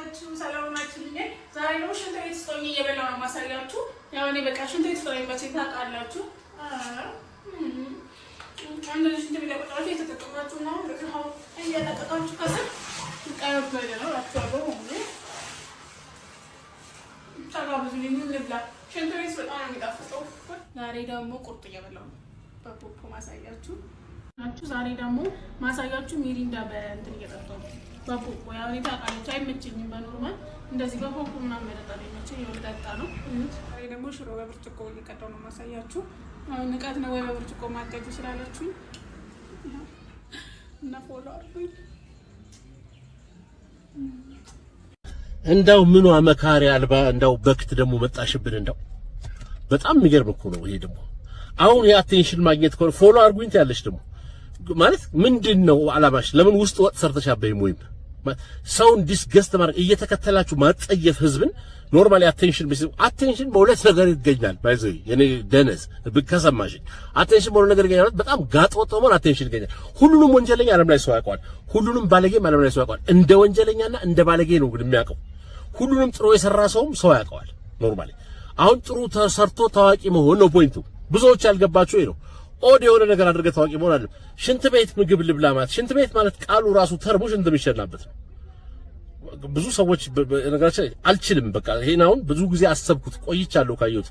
ናችሁ? ሰላም ናችሁ? ዛሬ ነው ሽንት ቤት ስቶኝ እየበላሁ ነው ማሳያችሁ። ያው እኔ በቃ ሽንት ቤት ስቶኝ መቼ ታውቃላችሁ? እንደዚህ ሽንት ቤት ለቆጣችሁ የተጠቀማችሁ ነው ለካው እያለቀቃችሁ ከስር ቀረበለ ነው አጥቷው ነው ታጋብዙ ምን ልብላ። ሽንት ቤት በጣም ነው የሚጣፍጠው። ዛሬ ደግሞ ቁርጥ እየበላሁ ነው በፖፖ ማሳያችሁ ናችሁ። ዛሬ ደግሞ ማሳያችሁ ሚሪንዳ በእንትን እየጠጣሁ ነው በፖፖ። ያው እኔ ታውቃላችሁ አይመችኝም በኖርማል እንደዚህ በፖፖ ምናምን መጠጣት አይመችኝም። ያው ልጠጣ ነው። ዛሬ ደግሞ ሽሮ በብርጭቆ እየቀዳሁ ነው ማሳያችሁ። አሁን ንቀት ነው ወይ በብርጭቆ ማቀዱ ስላላችሁ እና ፎሎ አድርጉኝ። እንዳው ምኑ አመካሪ አልባ እንዳው በክት ደግሞ መጣሽብን። እንዳው በጣም የሚገርም እኮ ነው ይሄ ደግሞ። አሁን የአቴንሽን ማግኘት ከሆነ ፎሎ አድርጉኝ ያለሽ ደግሞ ማለት ምንድነው አላማሽ? ለምን ውስጥ ወጥ ሰርተሻበይም ወይም ሰውን ዲስገስት ማድረግ እየተከተላችሁ ማጸየፍ ህዝብን ኖርማሊ አቴንሽን በሁለት ነገር ይገኛል። ባይዘይ የኔ ደነዝ ከሰማሽ አቴንሽን በሁለት ነገር ይገኛል። በጣም ጋጠወጥ ሆኖ አቴንሽን ይገኛል። ሁሉንም ወንጀለኛ ዓለም ላይ ሰው ያውቀዋል። ሁሉንም ባለጌም ዓለም ላይ ሰው ያውቀዋል። እንደ ወንጀለኛና እንደ ባለጌ ነው ግን የሚያውቀው። ሁሉንም ጥሩ የሰራ ሰውም ሰው ያውቀዋል። ኖርማሊ አሁን ጥሩ ተሰርቶ ታዋቂ መሆን ነው ፖይንቱ። ብዙዎች ያልገባቸው ይሄ ነው። ኦድ የሆነ ነገር አድርገህ ታዋቂ መሆን አለ። ሽንት ቤት ምግብ ልብላ ማለት ሽንት ቤት ማለት ቃሉ ራሱ ተርቦ ሽንት የሚሸናበት ነው። ብዙ ሰዎች ነገራችን አልችልም በቃ ይሄን አሁን ብዙ ጊዜ አሰብኩት ቆይቻለሁ። ካየሁት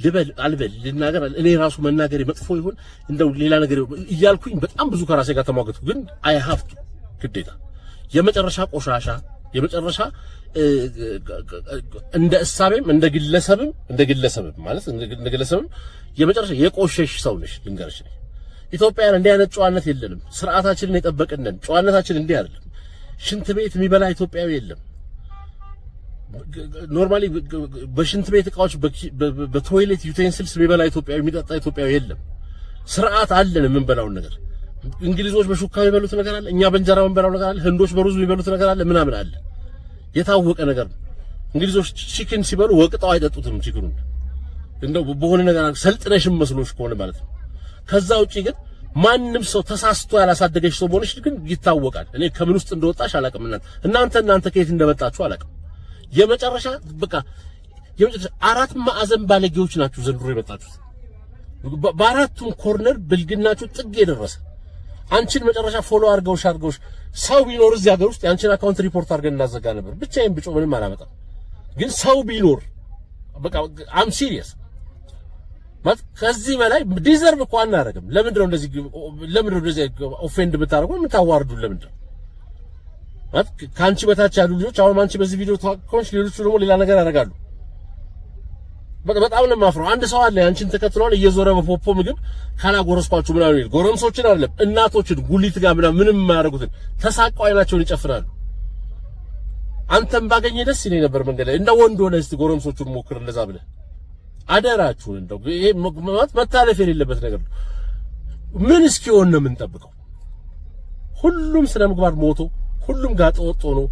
ልበል አልበል ልናገር እኔ ራሱ መናገር መጥፎ ይሆን እንደው ሌላ ነገር እያልኩኝ በጣም ብዙ ከራሴ ጋር ተሟገትኩ። ግን አይ ሃቭ ቱ ግዴታ የመጨረሻ ቆሻሻ የመጨረሻ እንደ እሳቤም እንደ ግለሰብም ማለት እንደ ግለሰብም የመጨረሻ የቆሸሽ ሰው ነሽ። ልንገርሽ ኢትዮጵያውያን እንዲህ አይነት ጨዋነት የለንም። ስርዓታችንን የጠበቅነን ጨዋነታችን እንዲህ አይደለም። ሽንት ቤት የሚበላ ኢትዮጵያዊ የለም። ኖርማሊ በሽንት ቤት እቃዎች በቶይሌት ዩቴንሲልስ የሚበላ ኢትዮጵያዊ የሚጠጣ ኢትዮጵያዊ የለም። ስርዓት አለን የምንበላውን ነገር። እንግሊዞች በሹካ የሚበሉት ነገር አለ፣ እኛ በእንጀራ የምንበላው ነገር አለ። ህንዶች በሩዝ የሚበሉት ነገር አለ፣ ምናምን አለ። የታወቀ ነገር ነው። እንግሊዞች ቺክን ሲበሉ ወቅጠው አይጠጡትም። ቺክኑን እንደው በሆነ ነገር ሰልጥነሽም መስሎሽ ከሆነ ማለት ነው። ከዛ ውጪ ግን ማንም ሰው ተሳስቶ ያላሳደገሽ ሰው ሆነሽ ግን ይታወቃል። እኔ ከምን ውስጥ እንደወጣሽ አላውቅም። እናንተ ከየት እንደመጣችሁ አላውቅም። የመጨረሻ በቃ የመጨረሻ አራት ማዕዘን ባለጌዎች ናችሁ ዘንድሮ የመጣችሁት። በአራቱም ኮርነር ብልግናችሁ ጥግ የደረሰ አንቺን መጨረሻ ፎሎ አድርገውሽ ሰው ቢኖር እዚህ ሀገር ውስጥ የአንቺን አካውንት ሪፖርት አድርገን እናዘጋ ነበር። ብቻዬን ብጮህ ምንም አላመጣም። ግን ሰው ቢኖር በቃ አም ሲሪየስ ማለት ከዚህ በላይ ዲዘርቭ እኮ አናደርግም። ለምንድነው እንደዚህ ኦፌንድ የምታደርጉ የምታዋርዱ? ለምንድነው ማለት ከአንቺ በታች ያሉ ልጆች አሁን አንቺ በዚህ ቪዲዮ ታቆንሽ ሌሎቹ ደግሞ ሌላ ነገር ያደርጋሉ። በጣም ነው የማፍረው። አንድ ሰው አለ አንቺን ተከትሏል እየዞረ በፖፖ ምግብ ካላጎረስኳችሁ ምናምን ይል ጎረምሶችን አይደለም እናቶችን ጉሊት ጋር ምንም የማያደርጉትን ተሳቀው አይናቸውን ይጨፍራሉ። አንተም ባገኘ ደስ ይለኝ ነበር መንገድ ላይ እንደ ወንድ ሆነ እስቲ ጎረምሶቹን ሞክር እንደዛ ብለህ አደራችሁን። እንደው ይሄ መታለፍ የሌለበት ነገር ነው። ምን እስኪሆን ነው የምንጠብቀው? ሁሉም ስነ ምግባር ሞቶ ሁሉም ጋር ተወጥቶ ነው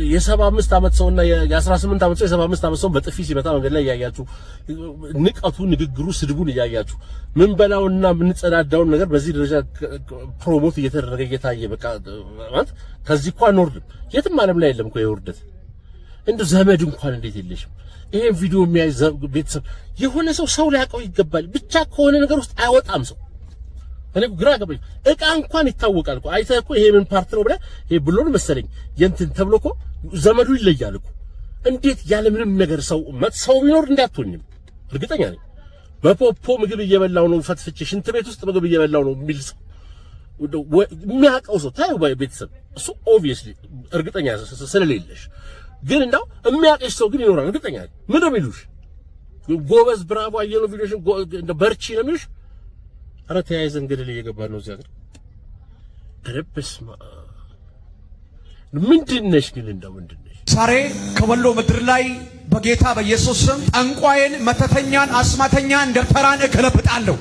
የ75 ዓመት ሰውና የ18 ዓመት ሰው የ75 ዓመት ሰው በጥፊ ሲመታ መንገድ ላይ ያያችሁ ንቀቱ፣ ንግግሩ፣ ስድቡን ያያችሁ ምን በላውና ምን ጸዳዳውን ነገር በዚህ ደረጃ ፕሮሞት እየተደረገ እየታየ በቃ ማለት ከዚህ እንኳን ወርድም የትም ዓለም ላይ የለም እኮ የውርደት እንደ ዘመድ እንኳን እንዴት የለሽም? ይሄን ቪዲዮ የሚያይ ቤተሰብ የሆነ ሰው ሊያውቀው ይገባል። ብቻ ከሆነ ነገር ውስጥ አይወጣም ሰው። እኔ ግራ ገባኝ። እቃ እንኳን ይታወቃል እኮ አይተህ እኮ ይሄ ምን ፓርት ነው ብለህ ይሄ ብሎን መሰለኝ የእንትን ተብሎ እኮ ዘመዱ ይለያል እኮ። እንዴት ያለ ምንም ነገር ሰው ቢኖር እንዳትሆኝም እርግጠኛ ነኝ። በፖፖ ምግብ እየበላው ነው ፈትፍቼ ሽንት ቤት ውስጥ ምግብ እየበላው ነው የሚል ሰው የሚያውቀው ሰው ታዩ ቤተሰብ እሱ ኦብቪየስሊ እርግጠኛ ስለሌለሽ ግን እንዳው የሚያውቅሽ ሰው ግን ይኖራል እርግጠኛ ነኝ። ምን ነው የሚሉሽ? ጎበዝ ብራቮ አየነው ቪዲዮሽን እንደ በርቺ ነው የሚሉሽ። አረ ተያይዘን ገደል እየገባ ነው እዚያ ጋር ረብስማ ምንድነሽ ግን እንደው ምንድነሽ? ዛሬ ከወሎ ምድር ላይ በጌታ በኢየሱስ ስም ጠንቋይን፣ መተተኛን፣ አስማተኛን፣ ደብተራን እገለብጣለሁ።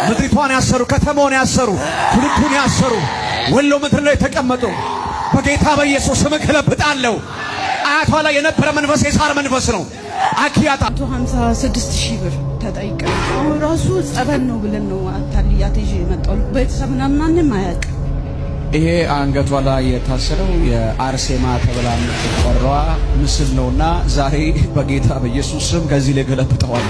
ምድሪቷን ያሰሩ፣ ከተማውን ያሰሩ፣ ትውልዱን ያሰሩ ወሎ ምድር ላይ ተቀመጡ በጌታ በኢየሱስ ስም እገለብጣለሁ። አያቷ ላይ የነበረ መንፈስ የሳር መንፈስ ነው። አኪያታ 56,000 ብር ተጠይቀ አሁን ራሱ ጸበል ነው ብለን ነው አታልያት ይዤ መጣሁ። ቤተሰብ ምናምን ማንም አያውቅም። ይሄ አንገቷ ላይ የታሰረው የአርሴማ ተብላ የምትጠራዋ ምስል ነውና ዛሬ በጌታ በኢየሱስ ስም ከዚህ ላይ ገለብጠዋል።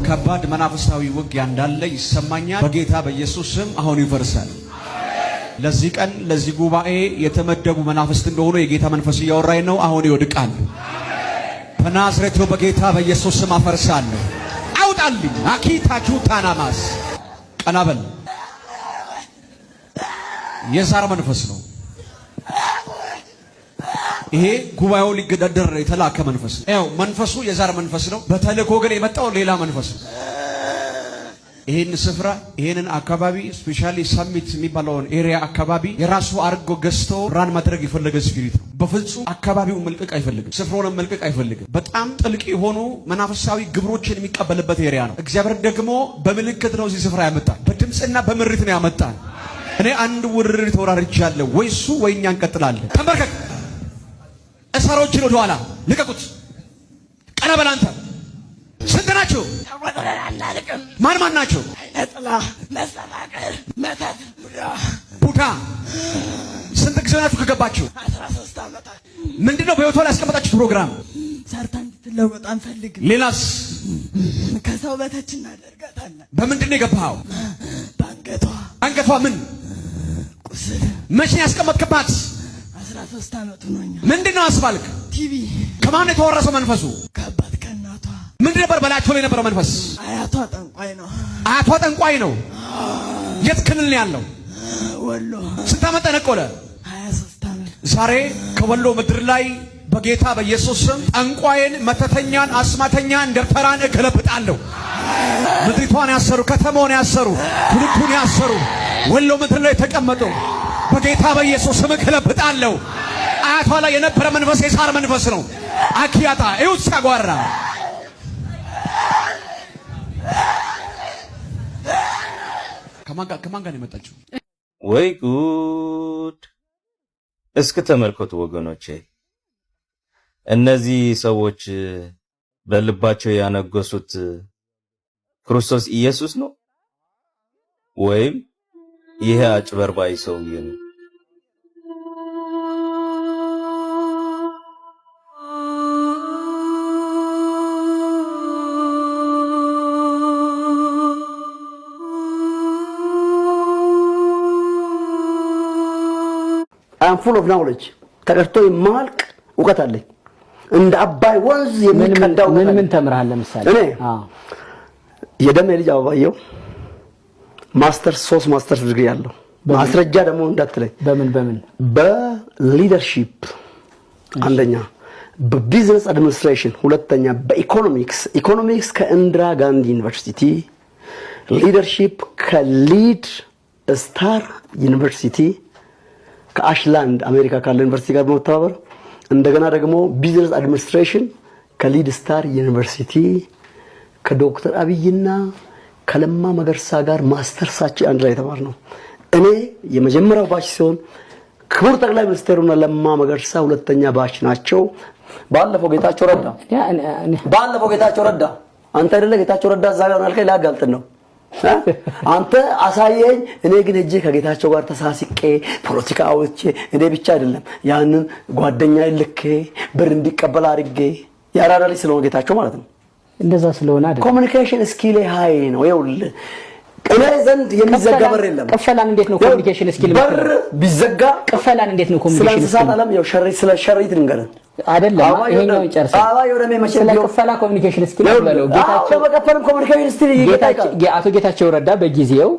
ከባድ መናፍስታዊ ውጊያ እንዳለ ይሰማኛል። በጌታ በኢየሱስ ስም አሁን ይፈርሳል። ለዚህ ቀን ለዚህ ጉባኤ የተመደቡ መናፍስት እንደሆኑ የጌታ መንፈስ እያወራኝ ነው። አሁን ይወድቃል። በናዝሬቱ በጌታ በኢየሱስ ስም አፈርሳለሁ። አውጣልኝ። አኪታቹ ታናማስ ቀናበል የዛር መንፈስ ነው። ይሄ ጉባኤው ሊገዳደር የተላከ መንፈስ ነው። ያው መንፈሱ የዛር መንፈስ ነው። በተልእኮ ግን የመጣው ሌላ መንፈስ ነው። ይሄን ስፍራ ይሄንን አካባቢ ስፔሻሊ ሰሚት የሚባለውን ኤሪያ አካባቢ የራሱ አርጎ ገዝቶ ራን ማድረግ የፈለገ ስፒሪት ነው። በፍጹም አካባቢውን መልቀቅ አይፈልግም። ስፍራውን መልቀቅ አይፈልግም። በጣም ጥልቅ የሆኑ መናፍሳዊ ግብሮችን የሚቀበልበት ኤሪያ ነው። እግዚአብሔር ደግሞ በምልክት ነው እዚህ ስፍራ ያመጣል። በድምጽና በምሪት ነው ያመጣል። እኔ አንድ ውርር ተወራርጃለሁ። ወይ እሱ ወይ እኛ እንቀጥላለን። ተንበርከክ። እሳሮችን ወደ ኋላ ልቀቁት። ቀና በል አንተ። ስንት ናቸው? ማን ማን ናቸው? ቡዳ። ስንት ጊዜ ናችሁ ከገባችሁ? 13 ዓመት። ምንድነው በህይወቷ ላይ ያስቀመጣችሁት ፕሮግራም? ሰርታ እንድትለወጥ አንፈልግም። ሌላስ? ከሰው በታች እናደርጋታለን። በምንድን ነው የገባኸው? በአንገቷ። አንገቷ ምን ቁስል። መቼ ያስቀመጥክባት? 13 ዓመት ሆኖኛል። ምንድነው አስባልክ? ቲቪ። ከማን የተወረሰው መንፈሱ? ከአባት ከእናቷ። ምንድን ነበር በላቸው ላይ የነበረው መንፈስ? አያቷ ጠንቋይ ነው። አያቷ ጠንቋይ ነው። የት ክልል ነው ያለው? ወሎ። ስንት ዓመት ተነቆለ? 23 ዓመት። ዛሬ ከወሎ ምድር ላይ በጌታ በኢየሱስ ስም ጠንቋይን፣ መተተኛን፣ አስማተኛን፣ ደብተራን እገለብጣለሁ። ምድሪቷን ያሰሩ፣ ከተማውን ያሰሩ፣ ትውልዱን ያሰሩ፣ ወሎ ምድር ላይ ተቀመጡ በጌታ በኢየሱስ ስም እገለብጣለሁ። አያቷ ላይ የነበረ መንፈስ የሳር መንፈስ ነው። አኪያታ እዩት ሲያጓራ ከማን ጋር ነው የመጣችው? ወይ ጉድ! እስኪ ተመልከቱ ወገኖቼ፣ እነዚህ ሰዎች በልባቸው ያነገሱት ክርስቶስ ኢየሱስ ነው ወይም ይሄ አጭበርባይ ሰውዬ ነው? I'm full of knowledge. ተቀርቶ የማልቅ ዕውቀት አለኝ። እንደ አባይ ወንዝ የሚቀዳው ምን ተምራለህ? ለምሳሌ እኔ የደሜ ልጅ አባባየው ማስተርስ 3 ማስተርስ ዲግሪ ያለው ማስረጃ ደግሞ እንዳትለኝ። በምን በሊደርሺፕ አንደኛ፣ በቢዝነስ አድሚኒስትሬሽን ሁለተኛ፣ በኢኮኖሚክስ ከኢንዲራ ጋንዲ ዩኒቨርሲቲ፣ ሊደርሺፕ ከሊድ ስታር ዩኒቨርሲቲ ከአሽላንድ አሜሪካ ካለ ዩኒቨርሲቲ ጋር በመተባበር እንደገና ደግሞ ቢዝነስ አድሚኒስትሬሽን ከሊድ ስታር ዩኒቨርሲቲ ከዶክተር አብይና ከለማ መገርሳ ጋር ማስተርሳቸው አንድ ላይ ተማር ነው። እኔ የመጀመሪያው ባች ሲሆን ክቡር ጠቅላይ ሚኒስትሩና ለማ መገርሳ ሁለተኛ ባች ናቸው። ባለፈው ጌታቸው ረዳ አንተ አይደለ ጌታቸው ረዳ እዛ ጋር አልከኝ ላጋልጥ ነው አንተ አሳየኝ። እኔ ግን እጄ ከጌታቸው ጋር ተሳስቄ ፖለቲካ አውጥቼ እኔ ብቻ አይደለም ያንን ጓደኛዬ ልኬ ብር እንዲቀበል አድርጌ ያራራሊ ስለሆነ ጌታቸው ማለት ነው። እንደዛ ስለሆነ አይደል ኮሙኒኬሽን ስኪል ሃይ ነው። ይኸውልህ እኔ ዘንድ የሚዘጋ በር የለም። ቅፈላን እንዴት ነው ኮሙኒኬሽን ስኪል በር ቢዘጋ ቅፈላን እንዴት ነው ኮሙኒኬሽን ስኪል? ስለሰላም ያው ስለ ሸሪት እንገረን አይደለም ይሄኛው ይጨርሳል። ወደኔ መቼም ስለ ቅፈላ ኮሙኒኬሽን ስኪል ነው ጌታቸው በቀፈልም ኮሙኒኬሽን ስኪል አቶ ጌታቸው ረዳ በጊዜው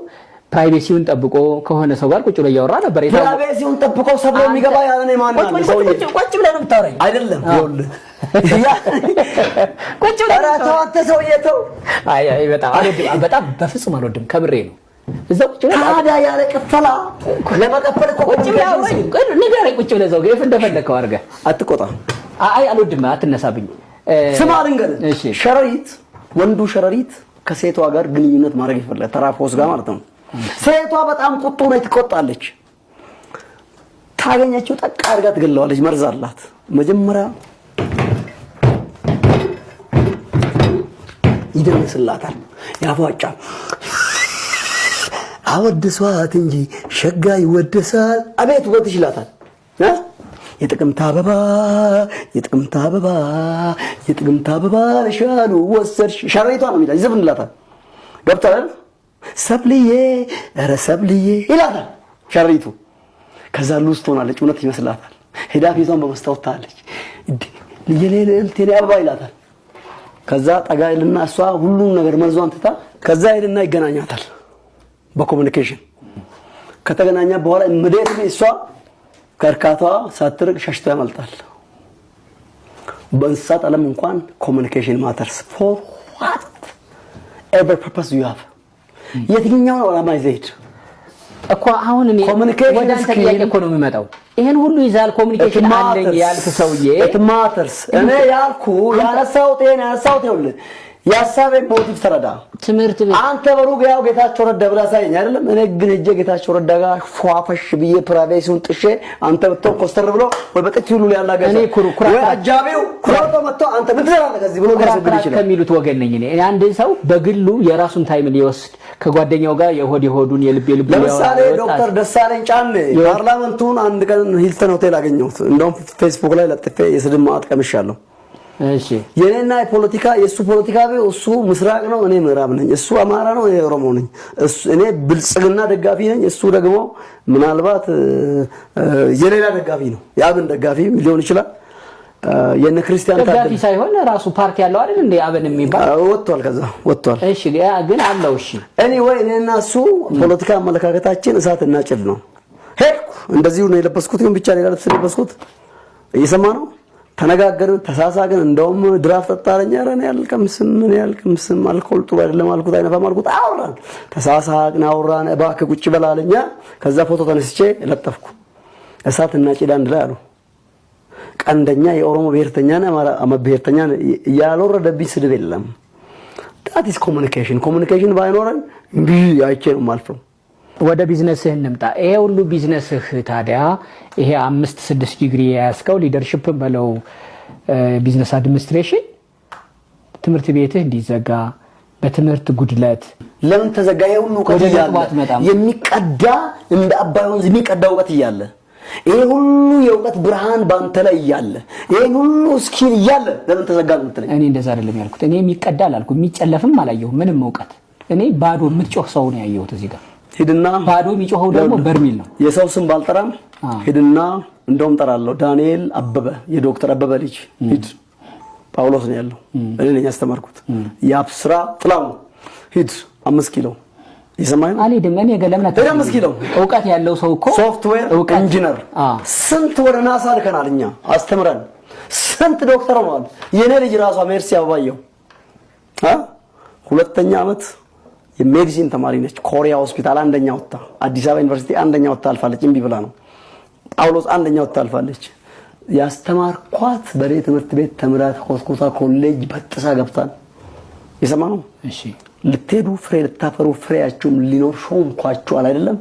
ፕራይቬሲውን ጠብቆ ከሆነ ሰው ጋር ቁጭ ብሎ ያወራ ነበር። ፕራይቬሲውን ጠብቆ ሰብሮ የሚገባ ያለኔ ማን ነው? ቁጭ ብለህ ነው የምታወራኝ አይደለም? ይኸውልህ ቁጭ ብለህ ተዋተ ሰውዬው አይ በጣም በፍጹም አልወድም። ከምሬ ነው። እዛው ቁጭ ብለህ ታዲያ ያለ ቅፈላ ለመቀፈል ቁጭ ብለህ ንገረኝ። ቁጭ ብለህ እዛው ገፍ እንደፈለከው አድርገህ አትቆጣ። አይ አልወድም፣ አትነሳብኝ። ስማ ልንገርህ፣ ሸረሪት ወንዱ ሸረሪት ከሴቷ ጋር ግንኙነት ማድረግ ይፈልጋል። ተራፎስ ጋር ማለት ነው። ሴቷ በጣም ቁጡ ነው፣ ትቆጣለች። ታገኘችው ጠቅ አድርጋ ትገለዋለች። መርዝ አላት። መጀመሪያ ይደርስላታል፣ ያፏጫ አወድሷት እንጂ ሸጋ ይወደሳል። አቤት ውበትሽ ይላታል። የጥቅምት አበባ የጥቅምት አበባ የጥቅምት አበባ ለሻሉ ወሰድሽ ሸሪቷ ነው የሚላት ይዘፍንላታል። ገብቷል። ሰብልዬ ኧረ ሰብልዬ ይላታል ሸሪቱ። ከዛ ሉስ ትሆናለች፣ እውነት ይመስላታል። ሄዳ ፊቷን በመስታወት ታያለች። ልየሌልቴ አበባ ይላታል። ከዛ ጠጋይልና እሷ ሁሉም ነገር መርዟን ትታ ከዛ ሄድና ይገናኛታል በኮሙኒኬሽን። ከተገናኛ በኋላ ምዴት እሷ ከርካቷ ሳትርቅ ሸሽቶ ያመልጣል። በእንስሳት ዓለም እንኳን ኮሙኒኬሽን ማተርስ ፎር ዋት ኤቨር ፐርፐስ ዩ ሃቭ። የትኛው ነው ዓላማ ይዘህ እኮ አሁን እኔ ወደ አንተ ጥያቄ እኮ ነው የሚመጣው። ይሄን ሁሉ ይዛል ኮሙኒኬሽን አለኝ ያልክ ሰውዬ ማተርስ እኔ ያልኩ ያነሳውት ይኸውልህ ያሳበኝ ሞቲቭ ተረዳ። ትምህርት ቤት አንተ በሩቅ ያው ጌታቸው ረዳ ብላ ሳይኝ አይደለም። እኔ ግን እጄ ጌታቸው ረዳ ጋር ፏፈሽ ብዬ ፕራይቬሲውን ጥሼ አንተ ብትሆን ኮስተር ብሎ ወይ በጥቂ ሁሉ ሊያላጋ እኔ ኩራኩራ ወይ አጃቢው ኩራቶ መጥቶ አንተ ብትዘራለ ከዚህ ብሎ ሊያስብል ይችላል ከሚሉት ወገን ነኝ እኔ። አንድ ሰው በግሉ የራሱን ታይም ሊወስድ ከጓደኛው ጋር የሆዱን የልብ ለምሳሌ ዶክተር ደሳለኝ ጫኔ ፓርላመንቱን አንድ ቀን ሂልተን ሆቴል አገኘሁት። እንደውም ፌስቡክ ላይ ለጥፌ የስድብ ማዕት ቀምሻለሁ። እሺ የኔና የፖለቲካ የሱ ፖለቲካ እሱ ምስራቅ ነው፣ እኔ ምዕራብ ነኝ። እሱ አማራ ነው፣ እኔ ኦሮሞ ነኝ። እኔ ብልጽግና ደጋፊ ነኝ፣ እሱ ደግሞ ምናልባት የሌላ ደጋፊ ነው። የአብን ደጋፊ ሊሆን ይችላል። የነ ክርስቲያን ደጋፊ ሳይሆን ራሱ ፓርቲ ያለው አይደል እንዴ? አብን የሚባል ወጥቷል፣ ከዛ ወጥቷል። እሺ ግን አለው። እሺ ኤኒዌይ እኔና እሱ ፖለቲካ አመለካከታችን እሳት እና ጭድ ነው። ሄድኩ እንደዚሁ ነው የለበስኩት፣ ግን ብቻ ሌላ ልብስ የለበስኩት። እየሰማ ነው። ተነጋገርን፣ ተሳሳቅን። እንደውም ድራፍት ተጣለኝ። ኧረ እኔ አልቀምስም አልኮል ጥሩ አይደለም አልኩት፣ አይነፋም አልኩት። አወራን፣ ተሳሳቅን፣ አወራን። እባክህ ቁጭ በላለኛ። ከዛ ፎቶ ተነስቼ ለጠፍኩ። እሳትና ጭድ አንድ ላይ አሉ። ቀንደኛ የኦሮሞ ብሔርተኛና አማራ ብሔርተኛ ያልወረደብኝ ስድብ የለም። ዳት ኢዝ ኮሙኒኬሽን ባይኖረን አይቼ ነው የማልፈው። ወደ ቢዝነስህ እንምጣ። ይሄ ሁሉ ቢዝነስህ ታዲያ ይሄ 5-6 ዲግሪ ያስከው ሊደርሺፕ በለው ቢዝነስ አድሚኒስትሬሽን ትምህርት ቤትህ እንዲዘጋ በትምህርት ጉድለት ለምን ተዘጋ? ይሄ ሁሉ እውቀት እያለ የሚቀዳ እንደ አባይ ወንዝ የሚቀዳ እውቀት እያለ ይሄ ሁሉ የእውቀት ብርሃን ባንተ ላይ እያለ ይሄ ሁሉ ስኪል እያለ ለምን ተዘጋ ነው የምትለኝ? እኔ እንደዛ አይደለም ያልኩት። እኔ የሚቀዳ አላልኩም፣ የሚጨለፍም አላየሁም። ምንም እውቀት እኔ ባዶ የምትጮህ ሰው ነው ያየሁት እዚህ ጋር። ሂድና ባዶ የሚጮኸው ደግሞ በርሚል ነው። የሰው ስም ባልጠራም ሂድና እንደውም ጠራለሁ። ዳንኤል አበበ የዶክተር አበበ ልጅ ሂድ። ጳውሎስ ነው ያለው፣ እኔ ነኝ ያስተማርኩት። ያብስራ ጥላው ሂድ 5 ኪሎ ይሰማኝ አልሄድም። እኔ ገለምና 5 ኪሎ እውቀት ያለው ሰው እኮ ሶፍትዌር ኢንጂነር ስንት ወደ ናሳ ልከናል እኛ አስተምረን ስንት ዶክተር ሆኗል። የኔ ልጅ ራሷ ሜርሲ አባየው 2ኛ ዓመት የሜዲሲን ተማሪ ነች። ኮሪያ ሆስፒታል አንደኛ ወጣ። አዲስ አበባ ዩኒቨርሲቲ አንደኛ ወጣ አልፋለች። እምቢ ብላ ነው። ጳውሎስ አንደኛ ወጣ አልፋለች። ያስተማርኳት በሬ ትምህርት ቤት ተምራት ኮስኮታ ኮሌጅ በጥሳ ገብታል። የሰማ ነው። እሺ ልትሄዱ ፍሬ ልታፈሩ ፍሬያችሁም ሊኖር ሾምኳችሁ አይደለም።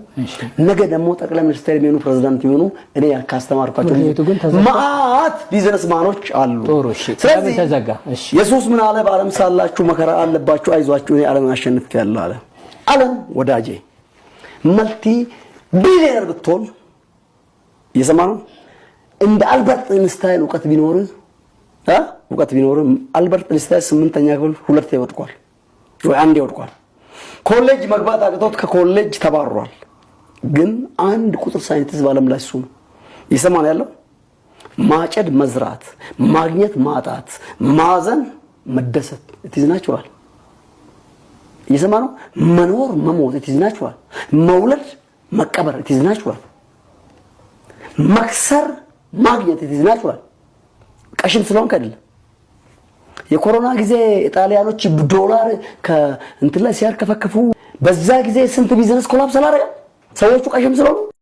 ነገ ደግሞ ጠቅላይ ሚኒስትር የሚሆኑ ፕሬዝዳንት የሚሆኑ እኔ ካስተማርኳችሁ ማአት ቢዝነስማኖች አሉ። ስለዚህ ተዘጋ። እሺ ኢየሱስ ምን አለ? በዓለም ሳላችሁ መከራ አለባችሁ፣ አይዟችሁ እኔ ዓለምን አሸንፌያለሁ አለ። ዓለም ወዳጄ መልቲ ቢሊየነር ብትሆን የሰማ ነው እንደ አልበርት ኢንስታይን እውቀት ቢኖር አልበርት ኢንስታይን 8ኛ ክፍል 2 ይወድቋል ወይ 1 ይወድቋል። ኮሌጅ መግባት አቅቶት ከኮሌጅ ተባሯል። ግን አንድ ቁጥር ሳይንቲስት ባለም ላይ እሱ ነው። ይሰማን ያለው ማጨድ፣ መዝራት፣ ማግኘት፣ ማጣት፣ ማዘን፣ መደሰት ኢትዝናቸዋል። ይሰማነው መኖር፣ መሞት ኢትዝናቸዋል። መውለድ፣ መቀበር ኢትዝናቸዋል። መክሰር፣ ማግኘት ኢትዝናቸዋል። ቀሽም ስለሆንክ አይደለም። የኮሮና ጊዜ ጣሊያኖች ዶላር ከእንትን ላይ ሲያርከፈክፉ በዛ ጊዜ ስንት ቢዝነስ ኮላፕስ አላረገ? ሰዎቹ ቀሽም ስለሆኑ